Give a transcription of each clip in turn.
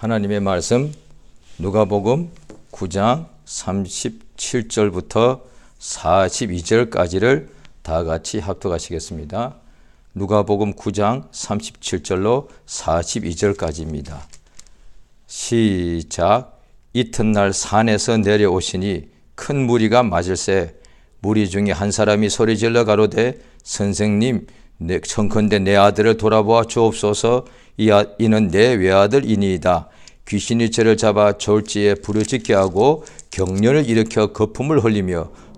하나님의 말씀 누가복음 9장 37절부터 42절까지를 다 같이 합독하시겠습니다. 누가복음 9장 37절로 42절까지입니다. 시작. 이튿날 산에서 내려오시니 큰 무리가 맞을세 무리 중에 한 사람이 소리질러 가로되 선생님 청컨대 내 아들을 돌아보아 주옵소서. 이는 내 외아들이니이다. 귀신이 저를 잡아 졸지에 부르짖게 하고 경련을 일으켜 거품을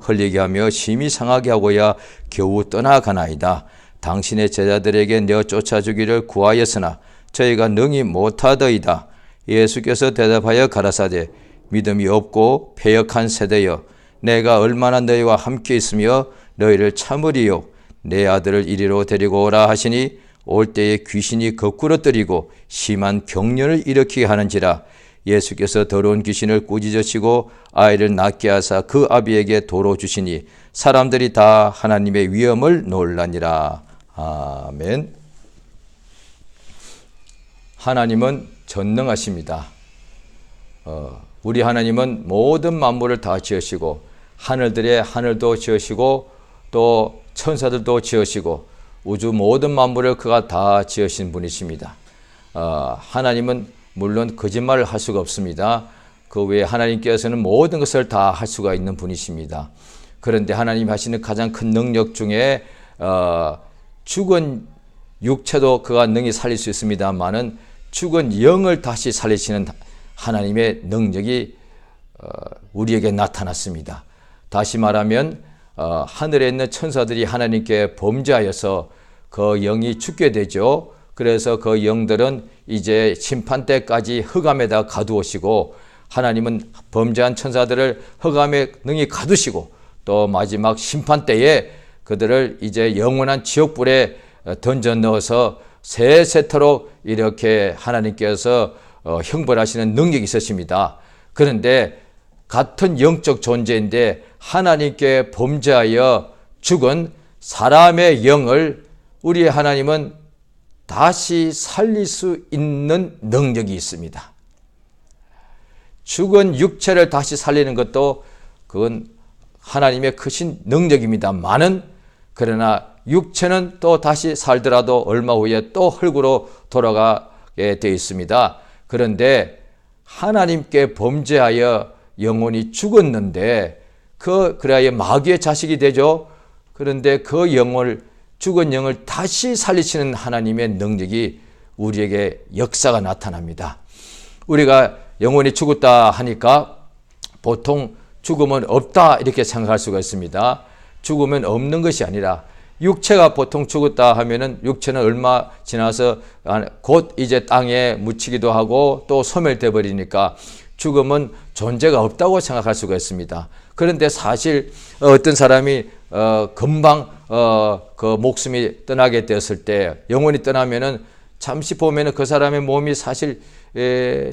흘리게 하며 심히 상하게 하고야 겨우 떠나가나이다. 당신의 제자들에게 내어 쫓아주기를 구하였으나 저희가 능히 못하더이다. 예수께서 대답하여 가라사대 믿음이 없고 패역한 세대여 내가 얼마나 너희와 함께 있으며 너희를 참으리요. 내 아들을 이리로 데리고 오라 하시니 올 때에 귀신이 거꾸로 뜨리고 심한 경련을 일으키게 하는지라. 예수께서 더러운 귀신을 꾸짖으시고 아이를 낫게 하사 그 아비에게 도로 주시니 사람들이 다 하나님의 위엄을 놀라니라. 아멘. 하나님은 전능하십니다. 우리 하나님은 모든 만물을 다 지으시고 하늘들의 하늘도 지으시고 또 천사들도 지으시고 우주 모든 만물을 그가 다 지으신 분이십니다. 하나님은 물론 거짓말을 할 수가 없습니다. 그 외에 하나님께서는 모든 것을 다 할 수가 있는 분이십니다. 그런데 하나님 하시는 가장 큰 능력 중에 죽은 육체도 그가 능히 살릴 수 있습니다만은 죽은 영을 다시 살리시는 하나님의 능력이 우리에게 나타났습니다. 다시 말하면 하늘에 있는 천사들이 하나님께 범죄하여서 그 영이 죽게 되죠. 그래서 그 영들은 이제 심판때까지 흑암에다 가두시고 하나님은 범죄한 천사들을 흑암에 능히 가두시고 또 마지막 심판때에 그들을 이제 영원한 지옥불에 던져 넣어서 세세토록 이렇게 하나님께서 형벌하시는 능력이 있으십니다. 그런데 같은 영적 존재인데 하나님께 범죄하여 죽은 사람의 영을 우리 하나님은 다시 살릴 수 있는 능력이 있습니다. 죽은 육체를 다시 살리는 것도 그건 하나님의 크신 능력입니다만은 그러나 육체는 또 다시 살더라도 얼마 후에 또 흙으로 돌아가게 되어 있습니다. 그런데 하나님께 범죄하여 영혼이 죽었는데 그래야 마귀의 자식이 되죠. 그런데 그 죽은 영을 다시 살리시는 하나님의 능력이 우리에게 역사가 나타납니다. 우리가 영혼이 죽었다 하니까 보통 죽음은 없다 이렇게 생각할 수가 있습니다. 죽으면 없는 것이 아니라 육체가 보통 죽었다 하면은 육체는 얼마 지나서 곧 이제 땅에 묻히기도 하고 또 소멸돼 버리니까 죽음은 존재가 없다고 생각할 수가 있습니다. 그런데 사실 어떤 사람이 금방 그 목숨이 떠나게 되었을 때 영혼이 떠나면은 잠시 보면은 그 사람의 몸이 사실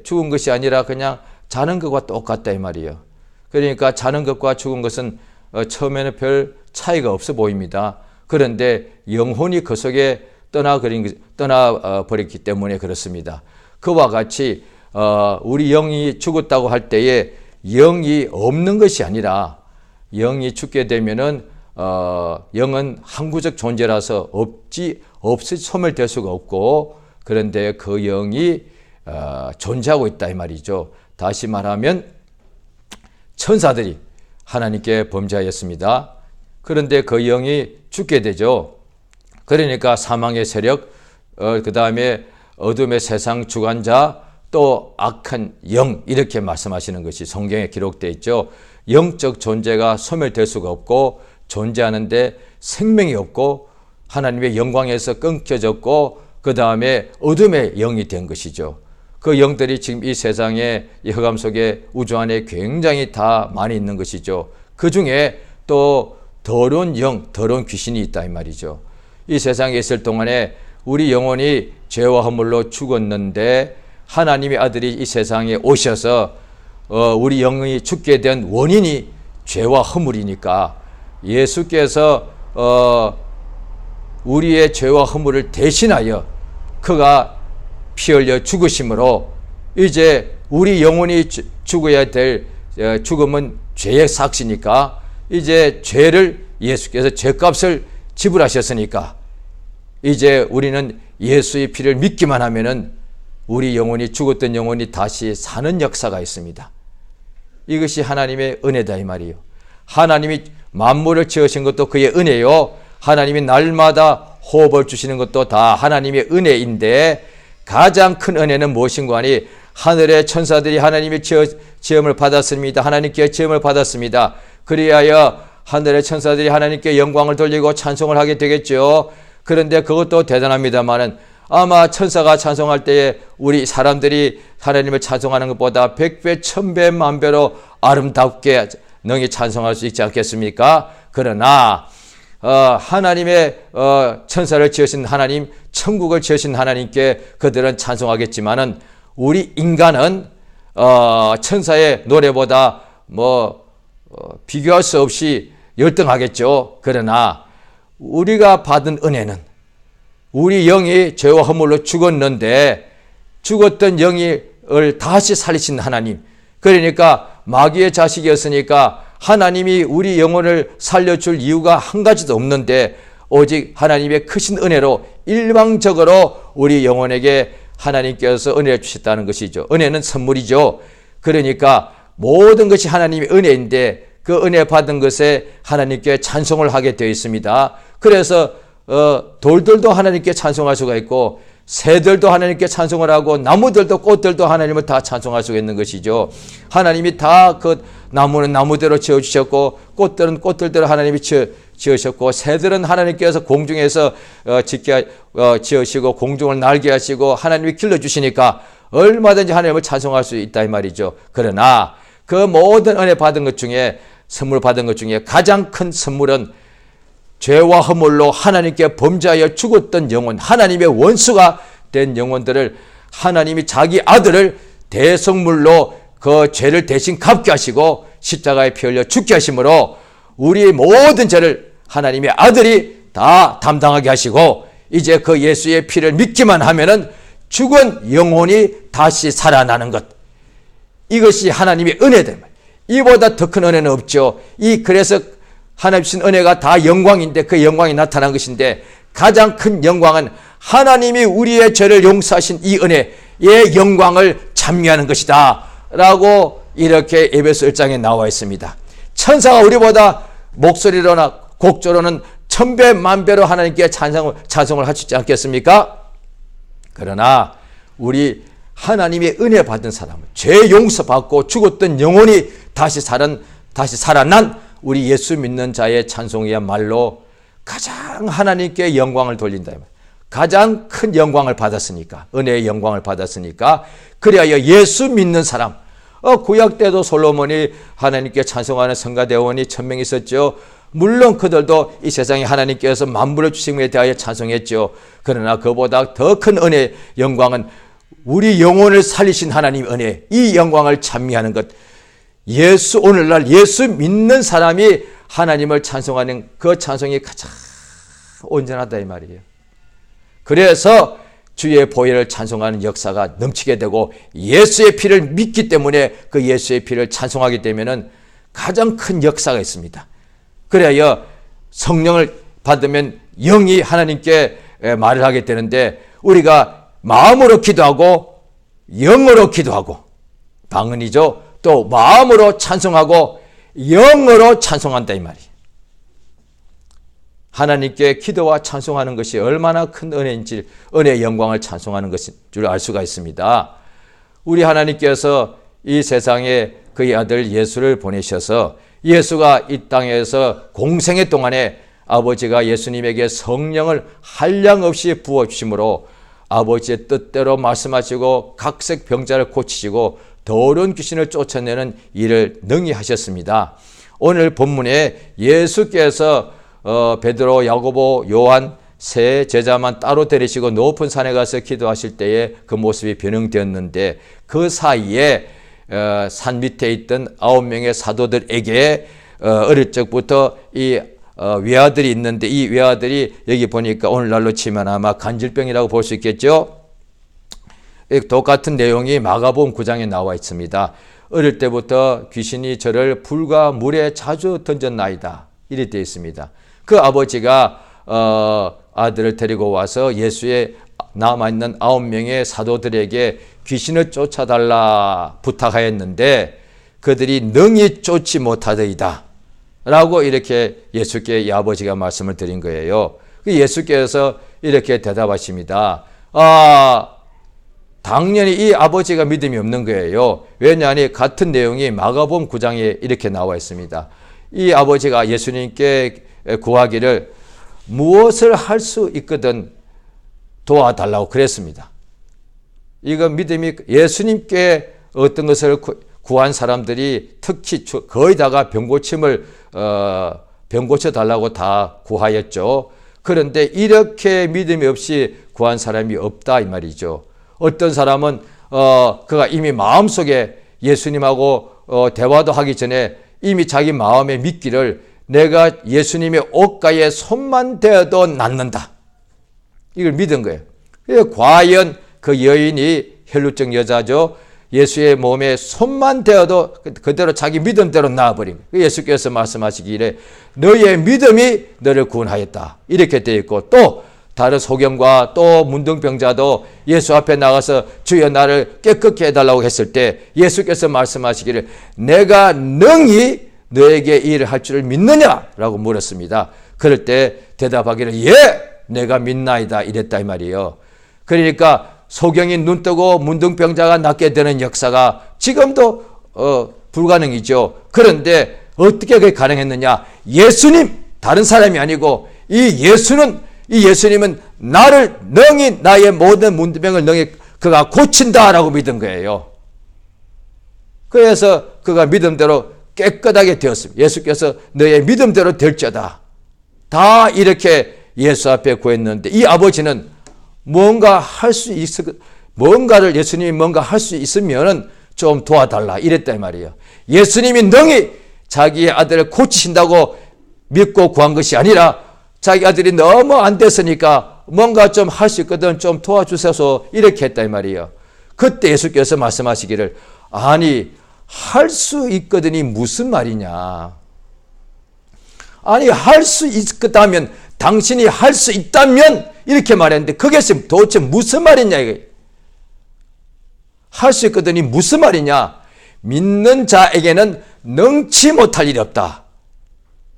죽은 것이 아니라 그냥 자는 것과 똑같다 이 말이에요. 그러니까 자는 것과 죽은 것은 처음에는 별 차이가 없어 보입니다. 그런데 영혼이 그 속에 떠나버렸기 때문에 그렇습니다. 그와 같이 우리 영이 죽었다고 할 때에 영이 없는 것이 아니라 영이 죽게 되면은 영은 항구적 존재라서 없이 소멸될 수가 없고 그런데 그 영이 존재하고 있다 이 말이죠. 다시 말하면 천사들이 하나님께 범죄하였습니다. 그런데 그 영이 죽게 되죠. 그러니까 사망의 세력, 그 다음에 어둠의 세상 주관자, 또 악한 영 이렇게 말씀하시는 것이 성경에 기록되어 있죠. 영적 존재가 소멸될 수가 없고 존재하는데 생명이 없고 하나님의 영광에서 끊겨졌고 그 다음에 어둠의 영이 된 것이죠. 그 영들이 지금 이 세상에 이 흑암 속에 우주 안에 굉장히 다 많이 있는 것이죠. 그 중에 또 더러운 영, 더러운 귀신이 있다 이 말이죠. 이 세상에 있을 동안에 우리 영혼이 죄와 허물로 죽었는데 하나님의 아들이 이 세상에 오셔서 우리 영이 죽게 된 원인이 죄와 허물이니까 예수께서 우리의 죄와 허물을 대신하여 그가 피 흘려 죽으심으로 이제 우리 영혼이 죽어야 될 죽음은 죄의 삭시니까 이제 죄를 예수께서 죄값을 지불하셨으니까 이제 우리는 예수의 피를 믿기만 하면은 우리 영혼이 죽었던 영혼이 다시 사는 역사가 있습니다. 이것이 하나님의 은혜다 이 말이에요. 하나님이 만물을 지으신 것도 그의 은혜요. 하나님이 날마다 호흡을 주시는 것도 다 하나님의 은혜인데 가장 큰 은혜는 무엇인가 하니 하늘의 천사들이 하나님의 지음을 받았습니다. 하나님께 지음을 받았습니다. 그리하여 하늘의 천사들이 하나님께 영광을 돌리고 찬송을 하게 되겠죠. 그런데 그것도 대단합니다만은 아마 천사가 찬송할 때에 우리 사람들이 하나님을 찬송하는 것보다 100배, 1000배, 만배로 아름답게 능히 찬송할 수 있지 않겠습니까? 그러나 하나님의 천사를 지으신 하나님, 천국을 지으신 하나님께 그들은 찬송하겠지만은 우리 인간은 천사의 노래보다 비교할 수 없이 열등하겠죠. 그러나 우리가 받은 은혜는 우리 영이 죄와 허물로 죽었는데 죽었던 영을 다시 살리신 하나님, 그러니까 마귀의 자식이었으니까 하나님이 우리 영혼을 살려줄 이유가 한 가지도 없는데 오직 하나님의 크신 은혜로 일방적으로 우리 영혼에게 하나님께서 은혜를 주셨다는 것이죠. 은혜는 선물이죠. 그러니까 모든 것이 하나님의 은혜인데 그 은혜 받은 것에 하나님께 찬송을 하게 되어 있습니다. 그래서 돌들도 하나님께 찬송할 수가 있고 새들도 하나님께 찬송을 하고 나무들도 꽃들도 하나님을 다 찬송할 수가 있는 것이죠. 하나님이 다 그 나무는 나무대로 지어주셨고 꽃들은 꽃들대로 하나님이 지으셨고 새들은 하나님께서 공중에서 지으시고 공중을 날게 하시고 하나님이 길러주시니까 얼마든지 하나님을 찬송할 수 있다 이 말이죠. 그러나 그 모든 은혜 받은 것 중에 선물 받은 것 중에 가장 큰 선물은 죄와 허물로 하나님께 범죄하여 죽었던 영혼, 하나님의 원수가 된 영혼들을 하나님이 자기 아들을 대속물로 그 죄를 대신 갚게 하시고 십자가에 피 흘려 죽게 하심으로 우리의 모든 죄를 하나님의 아들이 다 담당하게 하시고 이제 그 예수의 피를 믿기만 하면은 죽은 영혼이 다시 살아나는 것. 이것이 하나님의 은혜다. 이보다 더 큰 은혜는 없죠. 그래서 하나님 주신 은혜가 다 영광인데 그 영광이 나타난 것인데 가장 큰 영광은 하나님이 우리의 죄를 용서하신 이 은혜의 영광을 찬미하는 것이다 라고 이렇게 에베소 1장에 나와 있습니다. 천사가 우리보다 목소리로나 곡조로는 1000배 만배로 하나님께 찬송을 하시지 않겠습니까? 그러나 우리 하나님의 은혜 받은 사람은 죄 용서받고 죽었던 영혼이 다시 살아난 우리 예수 믿는 자의 찬송이야말로 가장 하나님께 영광을 돌린다. 가장 큰 영광을 받았으니까, 은혜의 영광을 받았으니까, 그리하여 예수 믿는 사람, 구약 때도 솔로몬이 하나님께 찬송하는 성가대원이 1000명 있었죠. 물론 그들도 이 세상에 하나님께서 만물을 주신 것에 대하여 찬송했죠. 그러나 그보다 더 큰 은혜, 영광은 우리 영혼을 살리신 하나님 은혜, 이 영광을 찬미하는 것. 오늘날 예수 믿는 사람이 하나님을 찬송하는 그 찬송이 가장 온전하다 이 말이에요. 그래서 주의 보혈을 찬송하는 역사가 넘치게 되고 예수의 피를 믿기 때문에 그 예수의 피를 찬송하게 되면은 가장 큰 역사가 있습니다. 그래야 성령을 받으면 영이 하나님께 말을 하게 되는데 우리가 마음으로 기도하고 영으로 기도하고 방언이죠. 또 마음으로 찬송하고 영으로 찬송한다 이 말이에요. 하나님께 기도와 찬송하는 것이 얼마나 큰 은혜인지 은혜의 영광을 찬송하는 것인 줄 알 수가 있습니다. 우리 하나님께서 이 세상에 그의 아들 예수를 보내셔서 예수가 이 땅에서 공생의 동안에 아버지가 예수님에게 성령을 한량없이 부어주심으로 아버지의 뜻대로 말씀하시고 각색 병자를 고치시고 더러운 귀신을 쫓아내는 일을 능히 하셨습니다. 오늘 본문에 예수께서 베드로, 야고보, 요한 세 제자만 따로 데리시고 높은 산에 가서 기도하실 때에 그 모습이 변형되었는데 그 사이에 산 밑에 있던 9명의 사도들에게 어릴 적부터 이 외아들이 있는데 이 외아들이 여기 보니까 오늘날로 치면 아마 간질병이라고 볼 수 있겠죠. 똑같은 내용이 마가복음 9장에 나와 있습니다. 어릴 때부터 귀신이 저를 불과 물에 자주 던졌나이다. 이렇게 되어 있습니다. 그 아버지가 아들을 데리고 와서 예수의 남아있는 9명의 사도들에게 귀신을 쫓아달라 부탁하였는데 그들이 능히 쫓지 못하더이다 라고 이렇게 예수께 이 아버지가 말씀을 드린 거예요. 예수께서 이렇게 대답하십니다. 당연히 이 아버지가 믿음이 없는 거예요. 왜냐하니 같은 내용이 마가복음 9장에 이렇게 나와 있습니다. 이 아버지가 예수님께 구하기를 무엇을 할 수 있거든 도와달라고 그랬습니다. 이거 믿음이 예수님께 어떤 것을 구한 사람들이 특히 거의 다가 병 고쳐달라고 다 구하였죠. 그런데 이렇게 믿음이 없이 구한 사람이 없다 이 말이죠. 어떤 사람은 그가 이미 마음속에 예수님하고 대화도 하기 전에 이미 자기 마음에 믿기를 내가 예수님의 옷가에 손만 대어도 낫는다. 이걸 믿은 거예요. 과연 그 여인이 혈루증 여자죠. 예수의 몸에 손만 대어도 그대로 자기 믿음대로 나아버린 거예요. 예수께서 말씀하시기를 너의 믿음이 너를 구원하였다. 이렇게 되어 있고 또 다른 소경과 또 문둥병자도 예수 앞에 나가서 주여 나를 깨끗게 해달라고 했을 때 예수께서 말씀하시기를 내가 능히 너에게 이 일을 할 줄을 믿느냐라고 물었습니다. 그럴 때 대답하기를 예 내가 믿나이다 이랬다 이 말이에요. 그러니까 소경이 눈 뜨고 문둥병자가 낫게 되는 역사가 지금도 불가능이죠. 그런데 어떻게 그게 가능했느냐? 예수님 다른 사람이 아니고 이 예수님은 나를 능히 나의 모든 문둥병을 능히 그가 고친다라고 믿은 거예요. 그래서 그가 믿음대로 깨끗하게 되었습니다. 예수께서 너의 믿음대로 될지어다. 다 이렇게 예수 앞에 구했는데 이 아버지는 뭔가를 예수님이 뭔가 할 수 있으면 좀 도와달라 이랬단 말이에요. 예수님이 능히 자기의 아들을 고치신다고 믿고 구한 것이 아니라 자기 아들이 너무 안 됐으니까 뭔가 좀 할 수 있거든 좀 도와주셔서 이렇게 했단 말이에요. 그때 예수께서 말씀하시기를 아니 할 수 있거든이 무슨 말이냐. 아니 할 수 있다면 당신이 할 수 있다면 이렇게 말했는데 그게 도대체 무슨 말이냐 이게. 할 수 있거든이 무슨 말이냐. 믿는 자에게는 능치 못할 일이 없다.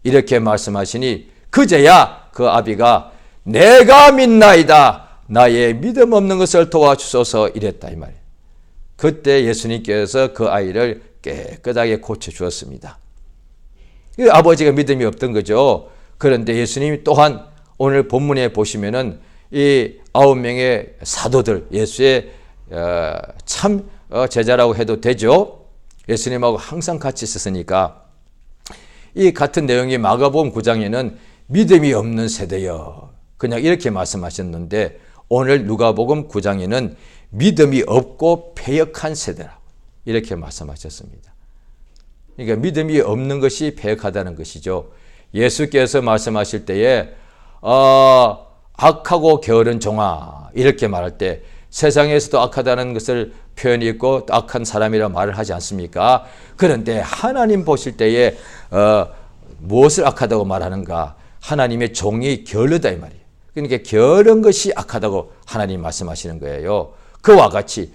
이렇게 말씀하시니 그제야 그 아비가 내가 믿나이다. 나의 믿음 없는 것을 도와주소서 이랬다 이 말이에요. 그때 예수님께서 그 아이를 깨끗하게 고쳐주었습니다. 아버지가 믿음이 없던 거죠. 그런데 예수님이 또한 오늘 본문에 보시면은 이 9명의 사도들 예수의 참 제자라고 해도 되죠. 예수님하고 항상 같이 있었으니까 이 같은 내용이 마가복음 9장에는 믿음이 없는 세대여 그냥 이렇게 말씀하셨는데 오늘 누가복음 9장에는 믿음이 없고 패역한 세대라고 이렇게 말씀하셨습니다. 그러니까 믿음이 없는 것이 패역하다는 것이죠. 예수께서 말씀하실 때에 악하고 게으른 종아 이렇게 말할 때 세상에서도 악하다는 것을 표현이 있고 악한 사람이라 말을 하지 않습니까? 그런데 하나님 보실 때에 무엇을 악하다고 말하는가? 하나님의 종이 게으르다 이 말이에요. 그러니까 게으른 것이 악하다고 하나님 말씀하시는 거예요. 그와 같이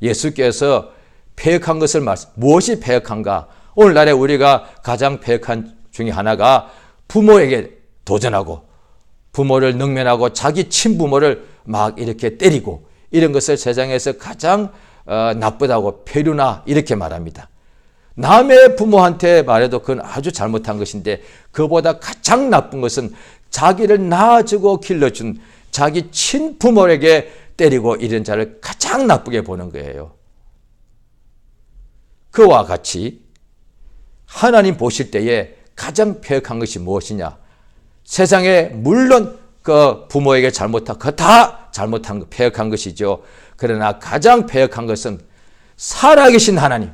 예수께서 패역한 것을 무엇이 패역한가? 오늘날에 우리가 가장 패역한 중에 하나가 부모에게 도전하고 부모를 능멸하고 자기 친부모를 막 이렇게 때리고 이런 것을 세상에서 가장 나쁘다고 폐류나 이렇게 말합니다. 남의 부모한테 말해도 그건 아주 잘못한 것인데 그보다 가장 나쁜 것은 자기를 낳아주고 길러준 자기 친부모에게 때리고 이런 자를 가장 나쁘게 보는 거예요. 그와 같이 하나님 보실 때에 가장 패역한 것이 무엇이냐? 세상에 물론 그 부모에게 잘못한 그 다 잘못한 거 패역한 것이죠. 그러나 가장 패역한 것은 살아계신 하나님,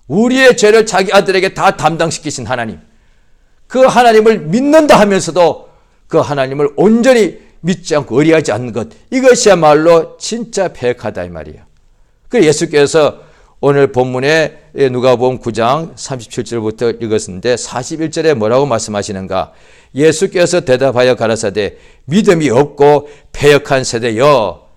우리의 죄를 자기 아들에게 다 담당시키신 하나님, 그 하나님을 믿는다 하면서도 그 하나님을 온전히 믿지 않고 의리하지 않는 것, 이것이야말로 진짜 패역하다 이 말이에요. 그래서 예수께서 오늘 본문에 누가복음 9장 37절부터 읽었는데 41절에 뭐라고 말씀하시는가? 예수께서 대답하여 가라사대 믿음이 없고 패역한 세대여,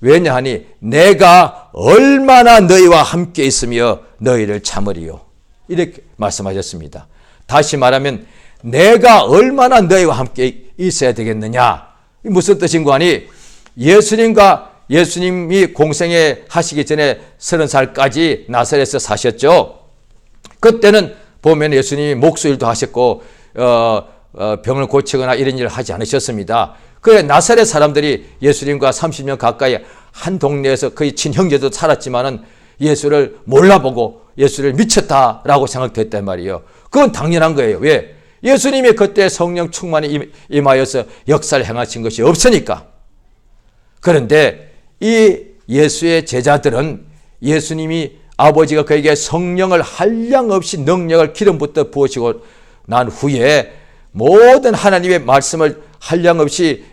왜냐하니 내가 얼마나 너희와 함께 있으며 너희를 참으리요. 이렇게 말씀하셨습니다. 다시 말하면 내가 얼마나 너희와 함께 있어야 되겠느냐. 무슨 뜻인가 하니 예수님이 공생애 하시기 전에 30살까지 나사렛에서 사셨죠. 그때는 보면 예수님이 목수일도 하셨고 병을 고치거나 이런 일을 하지 않으셨습니다. 그래 나사렛 사람들이 예수님과 30년 가까이 한 동네에서 거의 친형제도 살았지만은 예수를 몰라보고 예수를 미쳤다라고 생각됐단 말이에요. 그건 당연한 거예요. 왜? 예수님이 그때 성령 충만이 임하여서 역사를 행하신 것이 없으니까. 그런데 이 예수의 제자들은 예수님이 아버지가 그에게 성령을 한량없이 능력을 기름부터 부으시고 난 후에 모든 하나님의 말씀을 한량없이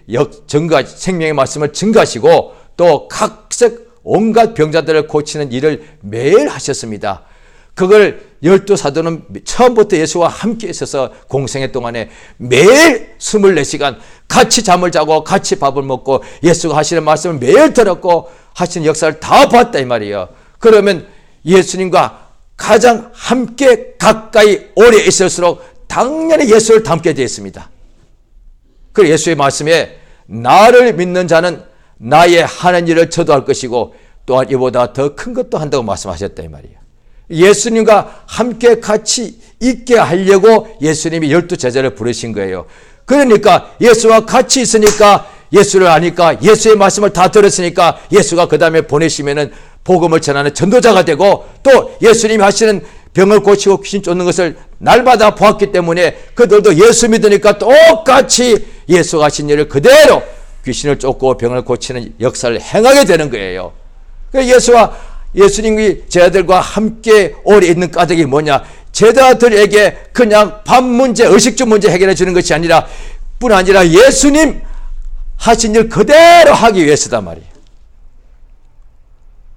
생명의 말씀을 증가하시고 또 각색 온갖 병자들을 고치는 일을 매일 하셨습니다. 그걸 12사도는 처음부터 예수와 함께 있어서 공생애 동안에 매일 24시간 같이 잠을 자고 같이 밥을 먹고 예수가 하시는 말씀을 매일 들었고 하시는 역사를 다 봤다 이 말이에요. 그러면 예수님과 가장 함께 가까이 오래 있을수록 당연히 예수를 닮게 되어 있습니다. 그리고 예수의 말씀에 나를 믿는 자는 나의 하는 일을 저도 할 것이고 또한 이보다 더 큰 것도 한다고 말씀하셨다 이 말이에요. 예수님과 함께 같이 있게 하려고 예수님이 12제자를 부르신 거예요. 그러니까 예수와 같이 있으니까 예수를 아니까 예수의 말씀을 다 들었으니까 예수가 그 다음에 보내시면은 복음을 전하는 전도자가 되고 또 예수님이 하시는 병을 고치고 귀신 쫓는 것을 날마다 보았기 때문에 그들도 예수 믿으니까 똑같이 예수가 하신 일을 그대로 귀신을 쫓고 병을 고치는 역사를 행하게 되는 거예요. 예수님이 제자들과 함께 오래 있는 까닭이 뭐냐? 제자들에게 그냥 밥 문제, 의식주 문제 해결해 주는 것이 아니라 뿐 아니라 예수님 하신 일 그대로 하기 위해서단 말이에요.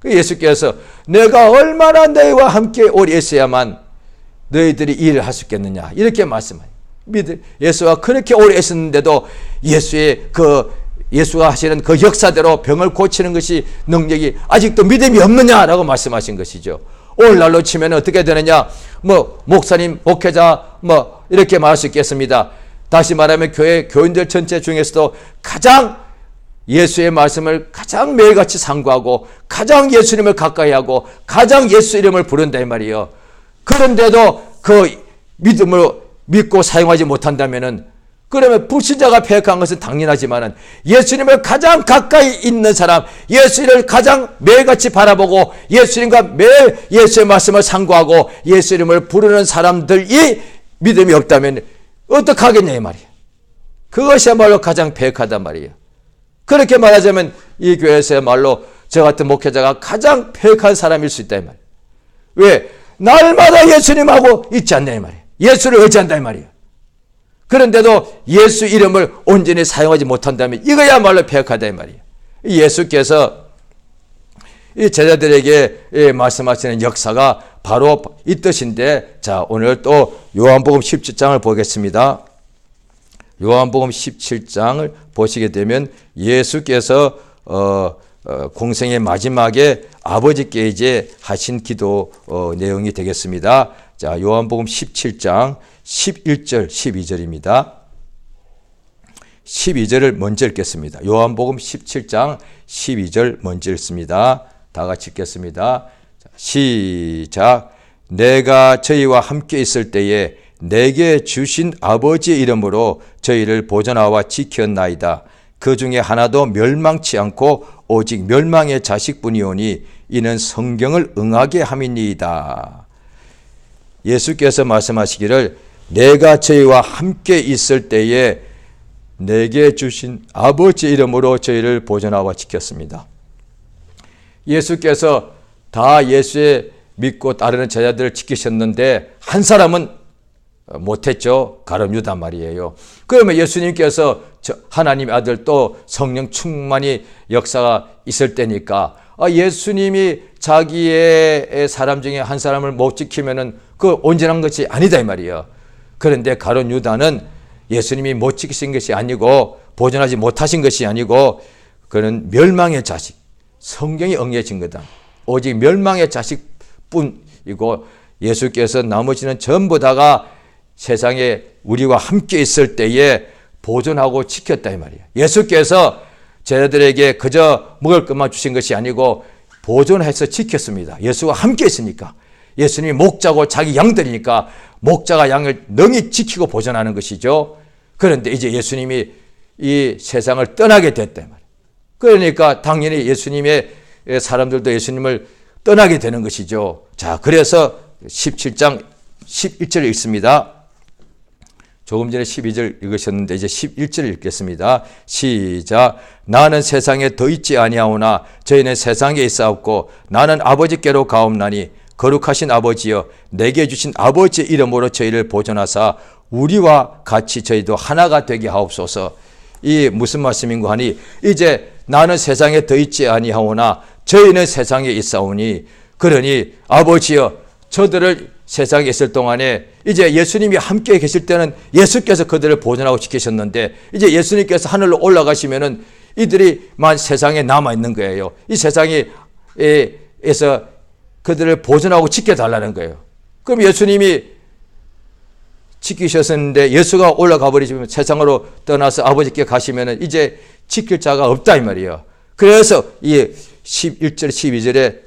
예수께서 내가 얼마나 너희와 함께 오래 있어야만 너희들이 일을 할 수 있겠느냐 이렇게 말씀해요. 예수가 그렇게 오래 있었는데도 예수가 하시는 그 역사대로 병을 고치는 것이 능력이 아직도 믿음이 없느냐라고 말씀하신 것이죠. 오늘날로 치면 어떻게 되느냐? 목사님, 목회자 이렇게 말할 수 있겠습니다. 다시 말하면 교인들 전체 중에서도 가장 예수의 말씀을 가장 매일같이 상고하고 가장 예수님을 가까이 하고 가장 예수 이름을 부른다 이 말이에요. 그런데도 그 믿음을 믿고 사용하지 못한다면은 그러면 불신자가 패역한 것은 당연하지만은 예수님을 가장 가까이 있는 사람, 예수님을 가장 매일같이 바라보고 예수님과 매일 예수의 말씀을 상고하고 예수 이름을 부르는 사람들이 믿음이 없다면 어떻게 하겠냐 이 말이에요. 그것이야말로 가장 패역하단 말이에요. 그렇게 말하자면 이 교회에서야말로 저 같은 목회자가 가장 패역한 사람일 수 있다 이 말이에요. 왜? 날마다 예수님하고 있지 않냐 이 말이에요. 예수를 의지한다 이 말이에요. 그런데도 예수 이름을 온전히 사용하지 못한다면 이거야말로 패역하다 이 말이에요. 예수께서 이 제자들에게 말씀하시는 역사가 바로 이 뜻인데, 자 오늘 또 요한복음 17장을 보겠습니다. 요한복음 17장을 보시게 되면 예수께서 공생의 마지막에 아버지께 이제 하신 기도 내용이 되겠습니다. 자 요한복음 17장 11절 12절입니다. 12절을 먼저 읽겠습니다. 요한복음 17장 12절 먼저 읽습니다. 다 같이 읽겠습니다. 시작. 내가 저희와 함께 있을 때에 내게 주신 아버지의 이름으로 저희를 보존하와 지켰나이다. 그 중에 하나도 멸망치 않고 오직 멸망의 자식뿐이오니 이는 성경을 응하게 함이니이다. 예수께서 말씀하시기를 내가 저희와 함께 있을 때에 내게 주신 아버지의 이름으로 저희를 보존하고 지켰습니다. 예수께서 다 예수의 믿고 따르는 제자들을 지키셨는데 한 사람은 못했죠. 가룟 유다 말이에요. 그러면 예수님께서 하나님의 아들 또 성령 충만히 역사가 있을 때니까 예수님이 자기의 사람 중에 한 사람을 못 지키면은 그 온전한 것이 아니다 이 말이에요. 그런데 가룟 유다는 예수님이 못 지키신 것이 아니고 보존하지 못하신 것이 아니고 그는 멸망의 자식, 성경이 응해진 거다. 오직 멸망의 자식뿐이고 예수께서 나머지는 전부 다가 세상에 우리와 함께 있을 때에 보존하고 지켰다 이 말이에요. 예수께서 저희들에게 그저 먹을 것만 주신 것이 아니고 보존해서 지켰습니다. 예수와 함께 있으니까. 예수님이 목자고 자기 양들이니까 목자가 양을 능히 지키고 보존하는 것이죠. 그런데 이제 예수님이 이 세상을 떠나게 됐다 이 말이에요. 그러니까 당연히 예수님의 사람들도 예수님을 떠나게 되는 것이죠. 자, 그래서 17장 11절을 읽습니다. 조금 전에 12절 읽으셨는데 이제 11절을 읽겠습니다. 시작. 나는 세상에 더 있지 아니하오나 저희는 세상에 있사옵고 나는 아버지께로 가옵나니 거룩하신 아버지여 내게 주신 아버지의 이름으로 저희를 보존하사 우리와 같이 저희도 하나가 되게 하옵소서. 이 무슨 말씀인가 하니 이제 나는 세상에 더 있지 아니하오나 저희는 세상에 있사오니 그러니 아버지여 저들을 세상에 있을 동안에 이제 예수님이 함께 계실 때는 예수께서 그들을 보존하고 지키셨는데 이제 예수님께서 하늘로 올라가시면은 이들이만 세상에 남아 있는 거예요. 이 세상에서 그들을 보존하고 지켜달라는 거예요. 그럼 예수님이 지키셨는데 예수가 올라가 버리시면 세상으로 떠나서 아버지께 가시면은 이제 지킬 자가 없다 이 말이에요. 그래서 이 11절 12절에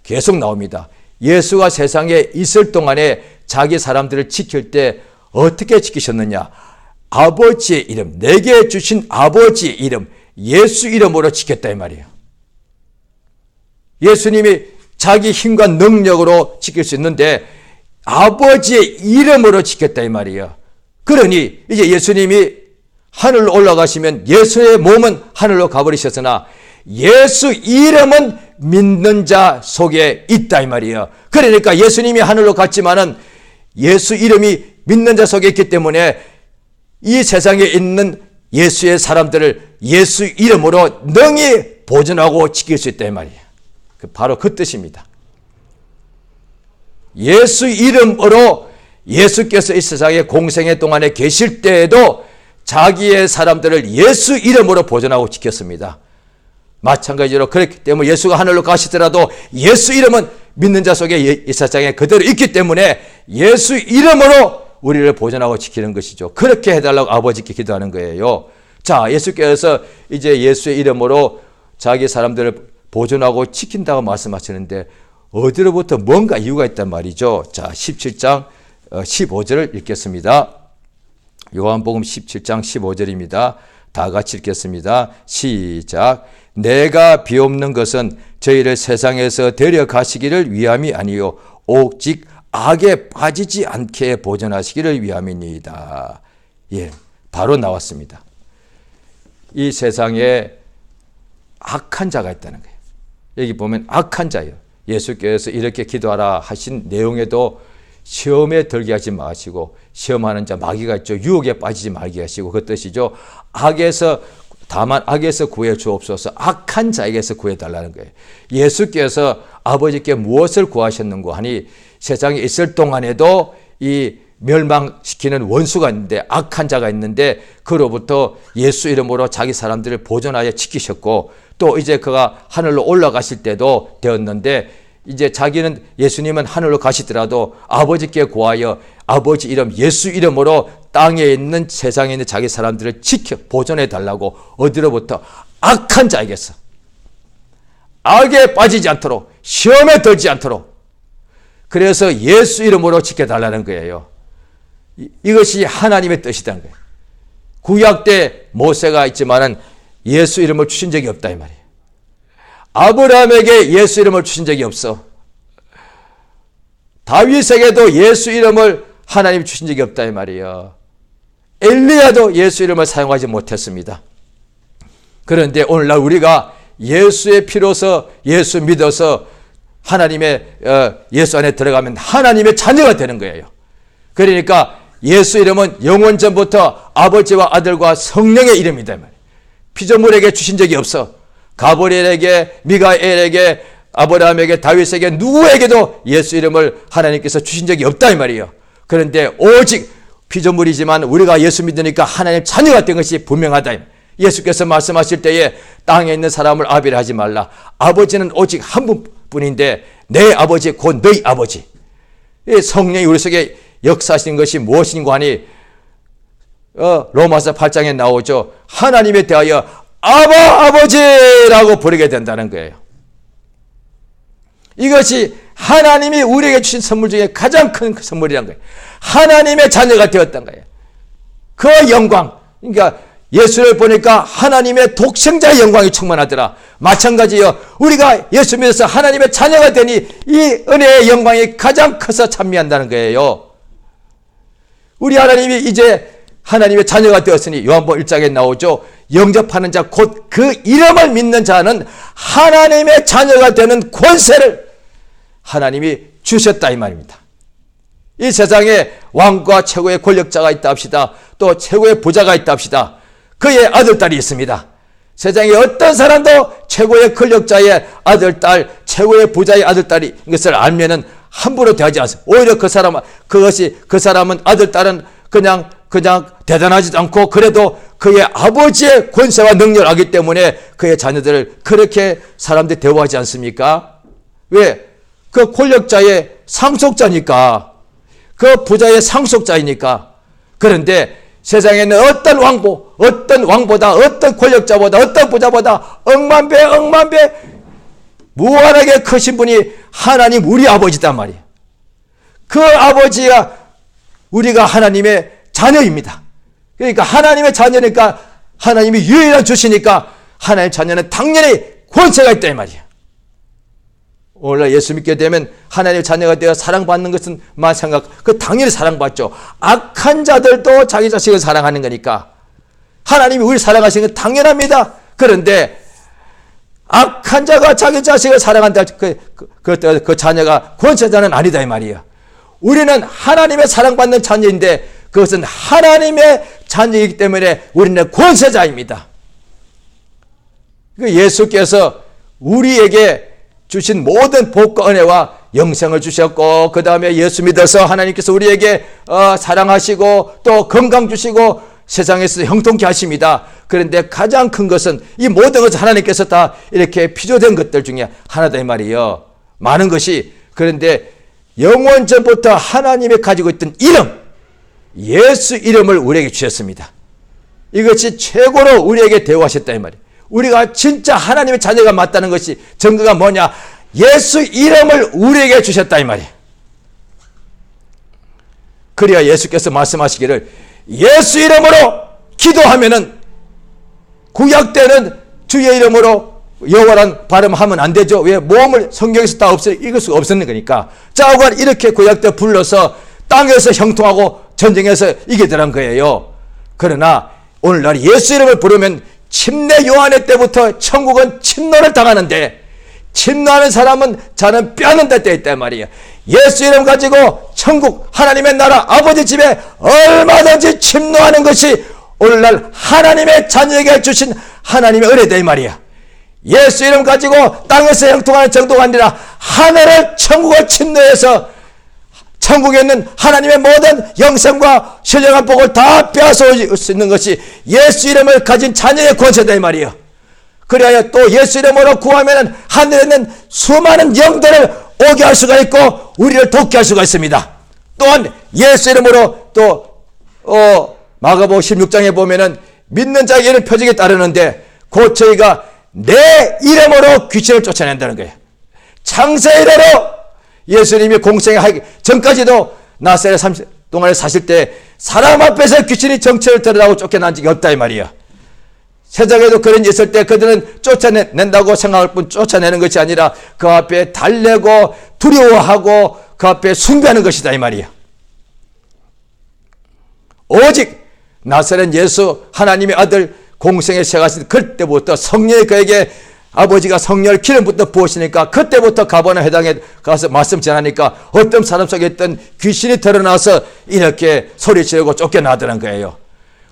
계속 나옵니다. 예수가 세상에 있을 동안에 자기 사람들을 지킬 때 어떻게 지키셨느냐? 아버지의 이름, 내게 주신 아버지의 이름, 예수 이름으로 지켰다 이 말이에요. 예수님이 자기 힘과 능력으로 지킬 수 있는데 아버지의 이름으로 지켰다 이 말이에요. 그러니 이제 예수님이 하늘로 올라가시면 예수의 몸은 하늘로 가버리셨으나 예수 이름은 믿는 자 속에 있다 이 말이에요. 그러니까 예수님이 하늘로 갔지만은 예수 이름이 믿는 자 속에 있기 때문에 이 세상에 있는 예수의 사람들을 예수 이름으로 능히 보존하고 지킬 수 있다 이 말이에요. 바로 그 뜻입니다. 예수 이름으로 예수께서 이 세상에 공생의 동안에 계실 때에도 자기의 사람들을 예수 이름으로 보존하고 지켰습니다. 마찬가지로 그렇기 때문에 예수가 하늘로 가시더라도 예수 이름은 믿는 자 속에 이 세상에 그대로 있기 때문에 예수 이름으로 우리를 보존하고 지키는 것이죠. 그렇게 해달라고 아버지께 기도하는 거예요. 자, 예수께서 이제 예수의 이름으로 자기 사람들을 보존하고 지킨다고 말씀하시는데 어디로부터 뭔가 이유가 있단 말이죠. 자, 17장 15절을 읽겠습니다. 요한복음 17장 15절입니다. 다 같이 읽겠습니다. 시작. 내가 비옵는 것은 저희를 세상에서 데려가시기를 위함이 아니요 오직 악에 빠지지 않게 보존하시기를 위함이니이다. 예, 바로 나왔습니다. 이 세상에 악한 자가 있다는 거예요. 여기 보면 악한 자예요. 예수께서 이렇게 기도하라 하신 내용에도 시험에 들게 하지 마시고 시험하는 자 마귀가 있죠. 유혹에 빠지지 말게 하시고 그 뜻이죠. 다만 악에서 구해 주옵소서. 악한 자에게서 구해달라는 거예요. 예수께서 아버지께 무엇을 구하셨는고 하니 세상에 있을 동안에도 이 멸망시키는 원수가 있는데 악한 자가 있는데 그로부터 예수 이름으로 자기 사람들을 보존하여 지키셨고 또 이제 그가 하늘로 올라가실 때도 되었는데 이제 자기는 예수님은 하늘로 가시더라도 아버지께 구하여 아버지 이름 예수 이름으로 땅에 있는 세상에 있는 자기 사람들을 지켜 보존해 달라고 어디로부터 악한 자에게서 악에 빠지지 않도록 시험에 들지 않도록 그래서 예수 이름으로 지켜달라는 거예요. 이것이 하나님의 뜻이라는 거예요. 구약 때 모세가 있지만은 예수 이름을 주신 적이 없다 이 말이에요. 아브라함에게 예수 이름을 주신 적이 없어. 다윗에게도 예수 이름을 하나님 주신 적이 없다 이 말이에요. 엘리야도 예수 이름을 사용하지 못했습니다. 그런데 오늘날 우리가 예수의 피로서 예수 믿어서 하나님의 예수 안에 들어가면 하나님의 자녀가 되는 거예요. 그러니까 예수 이름은 영원 전부터 아버지와 아들과 성령의 이름이다. 피조물에게 주신 적이 없어. 가브리엘에게, 미가엘에게, 아브라함에게, 다윗에게 누구에게도 예수 이름을 하나님께서 주신 적이 없다 이 말이에요. 그런데 오직 피조물이지만 우리가 예수 믿으니까 하나님 자녀가 된 것이 분명하다. 예수께서 말씀하실 때에 땅에 있는 사람을 아비라 하지 말라. 아버지는 오직 한 분뿐인데 내 아버지 곧 너희 아버지. 성령이 우리 속에 역사하시는 것이 무엇인가 하니 로마서 8장에 나오죠. 하나님에 대하여 아버지라고 부르게 된다는 거예요. 이것이 하나님이 우리에게 주신 선물 중에 가장 큰 선물이란 거예요. 하나님의 자녀가 되었던 거예요. 그 영광, 그러니까 예수를 보니까 하나님의 독생자의 영광이 충만하더라. 마찬가지요. 우리가 예수 믿어서 하나님의 자녀가 되니 이 은혜의 영광이 가장 커서 찬미한다는 거예요. 우리 하나님이 이제 하나님의 자녀가 되었으니 요한복음 1장에 나오죠. 영접하는 자 곧 그 이름을 믿는 자는 하나님의 자녀가 되는 권세를 하나님이 주셨다 이 말입니다. 이 세상에 왕과 최고의 권력자가 있다 합시다. 또 최고의 부자가 있다 합시다. 그의 아들, 딸이 있습니다. 세상에 어떤 사람도 최고의 권력자의 아들, 딸, 최고의 부자의 아들, 딸이 이것을 알면은 함부로 대하지 않습니다. 오히려 그 사람은 아들, 딸은 그냥 대단하지도 않고 그래도 그의 아버지의 권세와 능력을 알기 때문에 그의 자녀들을 그렇게 사람들이 대우하지 않습니까? 왜? 그 권력자의 상속자니까. 그 부자의 상속자이니까. 그런데 세상에는 어떤 왕보다, 어떤 권력자보다, 어떤 부자보다 억만배 무한하게 크신 분이 하나님 우리 아버지단 말이에요. 그 아버지가 우리가 하나님의 자녀입니다. 그러니까 하나님의 자녀니까 하나님이 유일한 주시니까 하나님의 자녀는 당연히 권세가 있다 이 말이에요. 오늘날 예수 믿게 되면 하나님의 자녀가 되어 사랑받는 것은 그 당연히 사랑받죠. 악한 자들도 자기 자식을 사랑하는 거니까 하나님이 우리를 사랑하시는 건 당연합니다. 그런데 악한 자가 자기 자식을 사랑한다. 그 자녀가 권세자는 아니다 이 말이에요. 우리는 하나님의 사랑받는 자녀인데 그것은 하나님의 자녀이기 때문에 우리는 권세자입니다. 예수께서 우리에게 주신 모든 복과 은혜와 영생을 주셨고 그 다음에 예수 믿어서 하나님께서 우리에게 사랑하시고 또 건강 주시고 세상에서 형통케 하십니다. 그런데 가장 큰 것은 이 모든 것을 하나님께서 다 이렇게 피조된 것들 중에 하나다 이 말이에요. 많은 것이. 그런데 영원 전부터 하나님이 가지고 있던 이름, 예수 이름을 우리에게 주셨습니다. 이것이 최고로 우리에게 대우하셨다 이 말이에요. 우리가 진짜 하나님의 자녀가 맞다는 것이 증거가 뭐냐? 예수 이름을 우리에게 주셨다 이 말이에요. 그래야 예수께서 말씀하시기를 예수 이름으로 기도하면은 구약 때는 주의 이름으로 여호와란 발음하면 안 되죠. 왜? 모험을 성경에서 다 읽을 수가 없었는 거니까. 자오간 이렇게 구약 때 불러서 땅에서 형통하고 전쟁에서 이기더란 거예요. 그러나 오늘날 예수 이름을 부르면 침례 요한의 때부터 천국은 침노를 당하는데 침노하는 사람은 자는 뼈는 데 있단 말이에요. 예수 이름 가지고 천국 하나님의 나라 아버지 집에 얼마든지 침노하는 것이 오늘날 하나님의 자녀에게 주신 하나님의 은혜다 이 말이야. 예수 이름 가지고 땅에서 형통하는 정도가 아니라 하늘을 천국을 침노해서 천국에 있는 하나님의 모든 영생과 신령한 복을 다 빼앗을 수 있는 것이 예수 이름을 가진 자녀의 권세다 이 말이에요. 그래야 또 예수 이름으로 구하면 하늘에 있는 수많은 영들을 오게 할 수가 있고 우리를 돕게 할 수가 있습니다. 또한 예수 이름으로 또 마가복음 16장에 보면은 믿는 자에게 이런 표적이 따르는데 곧 저희가 내 이름으로 귀신을 쫓아낸다는 거예요. 창세 이래로 예수님이 공생하기 전까지도 나사렛 30 동안에 사실 때 사람 앞에서 귀신이 정체를 드러나고 쫓겨난 적이 없다 이 말이에요. 세상에도 그런 일 있을 때 그들은 쫓아낸다고 생각할 뿐 쫓아내는 것이 아니라 그 앞에 달래고 두려워하고 그 앞에 숭배하는 것이다 이 말이에요. 오직 나사렛 예수 하나님의 아들 공생에 시작하신 그때부터 성령이 그에게 아버지가 성령을 기름부터 부으시니까 그때부터 가버나움 회당에 가서 말씀 전하니까 어떤 사람 속에 있던 귀신이 드러나서 이렇게 소리치고 쫓겨나더란 거예요.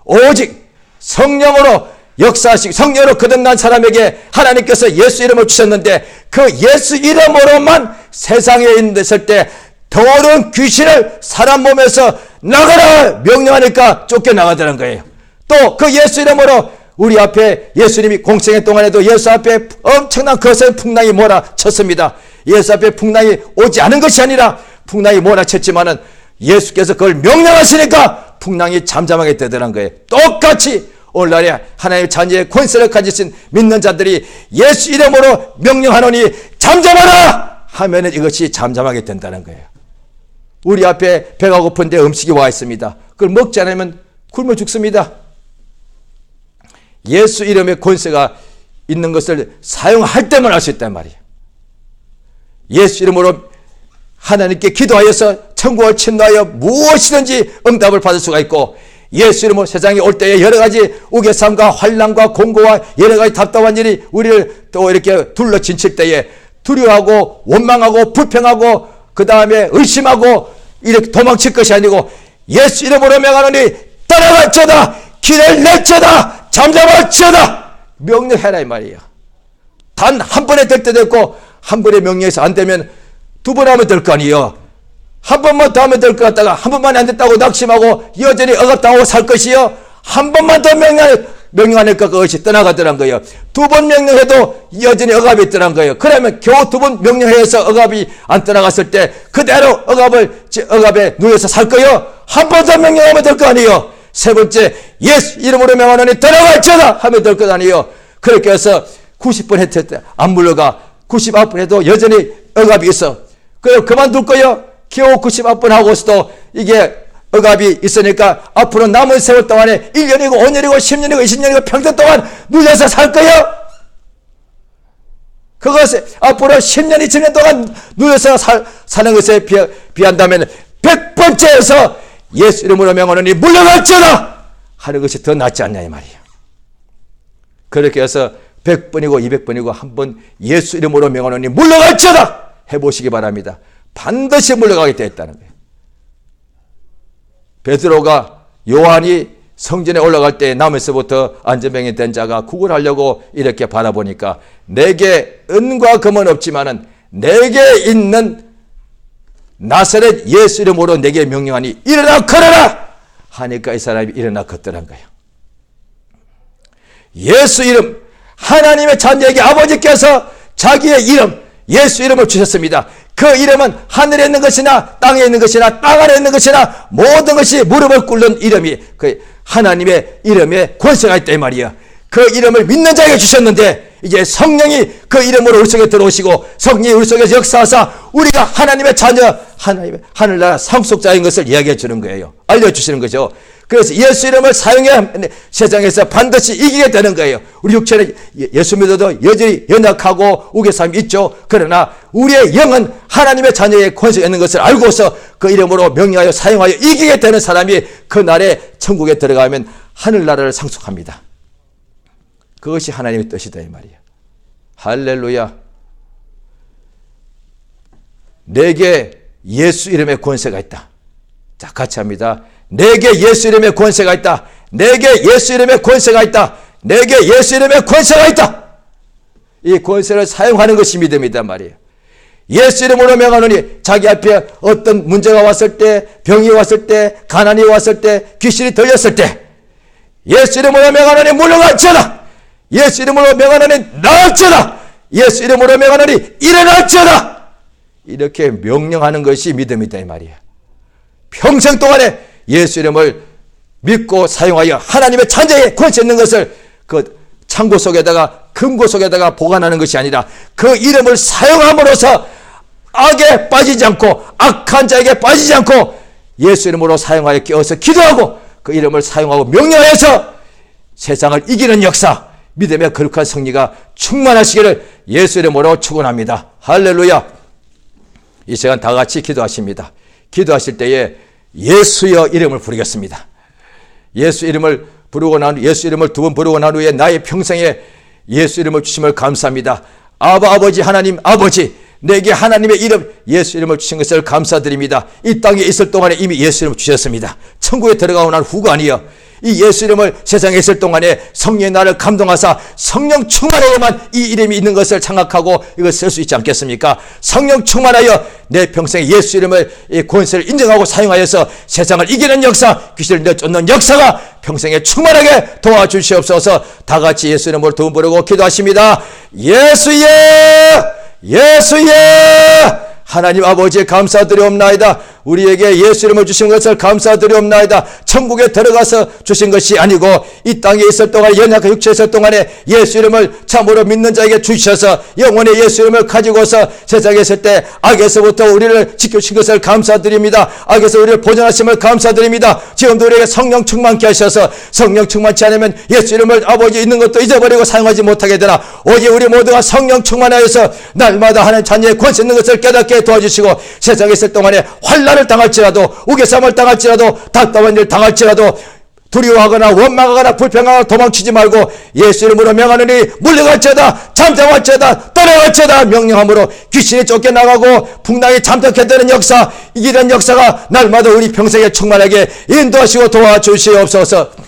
오직 성령으로 역사하시고 성령으로 거듭난 사람에게 하나님께서 예수 이름을 주셨는데 그 예수 이름으로만 세상에 있을 때 더러운 귀신을 사람 몸에서 나가라 명령하니까 쫓겨나가더란 거예요. 또 그 예수 이름으로 우리 앞에 예수님이 공생애 동안에도 예수 앞에 엄청난 거센 풍랑이 몰아쳤습니다. 예수 앞에 풍랑이 오지 않은 것이 아니라 풍랑이 몰아쳤지만은 예수께서 그걸 명령하시니까 풍랑이 잠잠하게 되더란 거예요. 똑같이 오늘날에 하나님의 자녀의 권세를 가지신 믿는 자들이 예수 이름으로 명령하노니 잠잠하라 하면은 이것이 잠잠하게 된다는 거예요. 우리 앞에 배가 고픈데 음식이 와 있습니다. 그걸 먹지 않으면 굶어 죽습니다. 예수 이름의 권세가 있는 것을 사용할 때만 할 수 있단 말이에요. 예수 이름으로 하나님께 기도하여서 천국을 침노하여 무엇이든지 응답을 받을 수가 있고, 예수 이름으로 세상에 올 때에 여러 가지 우겨쌈과 환난과 공고와 여러 가지 답답한 일이 우리를 또 이렇게 둘러진칠 때에 두려워하고 원망하고 불평하고 그 다음에 의심하고 이렇게 도망칠 것이 아니고 예수 이름으로 명하노니 따라갈지어다, 길을 낼지어다, 잠잠할지어다 명령해라 이 말이에요. 단 한 번에 될 때도 있고 한 번에 명령해서 안 되면 두 번 하면 될 거 아니에요. 한 번만 더 하면 될 것 같다가 한 번만 안 됐다고 낙심하고 여전히 억압당하고 살 것이요. 한 번만 더 명령하니까 그것이 떠나가더란 거예요. 두 번 명령해도 여전히 억압이 있더란 거예요. 그러면 겨우 두 번 명령해서 억압이 안 떠나갔을 때 그대로 억압에 누워서 살 거예요. 한 번 더 명령하면 될 거 아니에요. 세 번째 예수 이름으로 명하노니 떠나갈지어다 하면 될 것 아니에요. 그렇게 해서 90번 했을 때 안 물러가 99번 해도 여전히 억압이 있어. 그럼 그만둘 거예요. 겨우 99번 하고서도 이게 억압이 있으니까 앞으로 남은 세월 동안에 1년이고 5년이고 10년이고 20년이고 평생 동안 눌려서 살 거예요. 그것에 앞으로 10년 20년 동안 눌려서 사는 것에 비한다면 100번째에서 예수 이름으로 명하노니 물러갈지어다 하는 것이 더 낫지 않냐 이 말이에요. 그렇게 해서 100번이고 200번이고 한 번 예수 이름으로 명하노니 물러갈지어다 해보시기 바랍니다. 반드시 물러가게 되어 있다는 거예요. 베드로가 요한이 성전에 올라갈 때 남에서부터 안전병이 된 자가 구걸하려고 이렇게 바라보니까 내게 은과 금은 없지만은 내게 있는 나사렛 예수 이름으로 내게 명령하니 일어나 걸어라 하니까 이 사람이 일어나 걷더란 거예요. 예수 이름, 하나님의 자녀에게 아버지께서 자기의 이름 예수 이름을 주셨습니다. 그 이름은 하늘에 있는 것이나 땅에 있는 것이나 땅 아래에 있는 것이나 모든 것이 무릎을 꿇는 이름이 그 하나님의 이름에 권세가 있다 이 말이야. 그 이름을 믿는 자에게 주셨는데 이제 성령이 그 이름으로 우리 속에 들어오시고 성령이 우리 속에서 역사하사 우리가 하나님의 자녀, 하나님의 하늘나라 상속자인 것을 이야기해 주는 거예요. 알려주시는 거죠. 그래서 예수 이름을 사용해야 세상에서 반드시 이기게 되는 거예요. 우리 육체는 예수 믿어도 여전히 연약하고 우겨쌈이 있죠. 그러나 우리의 영은 하나님의 자녀의 권세가 있는 것을 알고서 그 이름으로 명령하여 사용하여 이기게 되는 사람이 그날에 천국에 들어가면 하늘나라를 상속합니다. 그것이 하나님의 뜻이다 이 말이에요. 할렐루야. 내게 예수 이름의 권세가 있다. 자, 같이 합니다. 내게 예수 이름의 권세가 있다. 내게 예수 이름의 권세가 있다. 내게 예수 이름의 권세가 있다. 이 권세를 사용하는 것이 믿음이다 말이에요. 예수 이름으로 명하노니 자기 앞에 어떤 문제가 왔을 때, 병이 왔을 때, 가난이 왔을 때, 귀신이 들렸을 때 예수 이름으로 명하노니 물러갈지어다. 예수 이름으로 명하노니 나을지어다. 예수 이름으로 명하노니 일어날지어다. 이렇게 명령하는 것이 믿음이다 이 말이에요. 평생 동안에 예수 이름을 믿고 사용하여 하나님의 자녀의 권세 있는 것을 그 창고 속에다가 금고 속에다가 보관하는 것이 아니라 그 이름을 사용함으로써 악에 빠지지 않고 악한 자에게 빠지지 않고 예수 이름으로 사용하여 깨어서 기도하고 그 이름을 사용하고 명령하여서 세상을 이기는 역사, 믿음의 거룩한 승리가 충만하시기를 예수 이름으로 축원합니다. 할렐루야. 이 시간 다 같이 기도하십니다. 기도하실 때에 예수여 이름을 부르겠습니다. 예수 이름을 부르고 난 예수 이름을 두 번 부르고 난 후에 나의 평생에 예수 이름을 주심을 감사합니다. 아버지 하나님 아버지, 내게 하나님의 이름 예수 이름을 주신 것을 감사드립니다. 이 땅에 있을 동안에 이미 예수 이름을 주셨습니다. 천국에 들어가고 난 후가 아니여 이 예수 이름을 세상에 있을 동안에 성령의 나를 감동하사 성령 충만하여만 이 이름이 있는 것을 생각하고 이걸 쓸 수 있지 않겠습니까? 성령 충만하여 내 평생에 예수 이름을 이 권세를 인정하고 사용하여서 세상을 이기는 역사, 귀신을 내쫓는 역사가 평생에 충만하게 도와주시옵소서. 다 같이 예수 이름으로 도움 부르고 기도하십니다. 예수의 하나님 아버지 감사드리옵나이다. 우리에게 예수 이름을 주신 것을 감사드리옵나이다. 천국에 들어가서 주신 것이 아니고 이 땅에 있을 동안 연약한 육체에 있을 동안에 예수 이름을 참으로 믿는 자에게 주셔서 영원의 예수 이름을 가지고서 세상에 있을 때 악에서부터 우리를 지켜주신 것을 감사드립니다. 악에서 우리를 보존하심을 감사드립니다. 지금도 우리에게 성령 충만케 하셔서 성령 충만치 않으면 예수 이름을 아버지 있는 것도 잊어버리고 사용하지 못하게 되나 오직 우리 모두가 성령 충만하여서 날마다 하나님 자녀의 권세 있는 것을 깨닫게 도와주시고 세상에 있을 동안에 환난을 당할지라도 우겨쌈을 당할지라도 답답한 일 당할지라도 두려워하거나 원망하거나 불평하거나 도망치지 말고 예수 이름으로 명하느니 물러갈지어다 잠잠할지어다 떠나갈지어다 명령함으로 귀신이 쫓겨나가고 풍랑이 잠적해 되는 역사, 이기는 역사가 날마다 우리 평생에 충만하게 인도하시고 도와주시옵소서.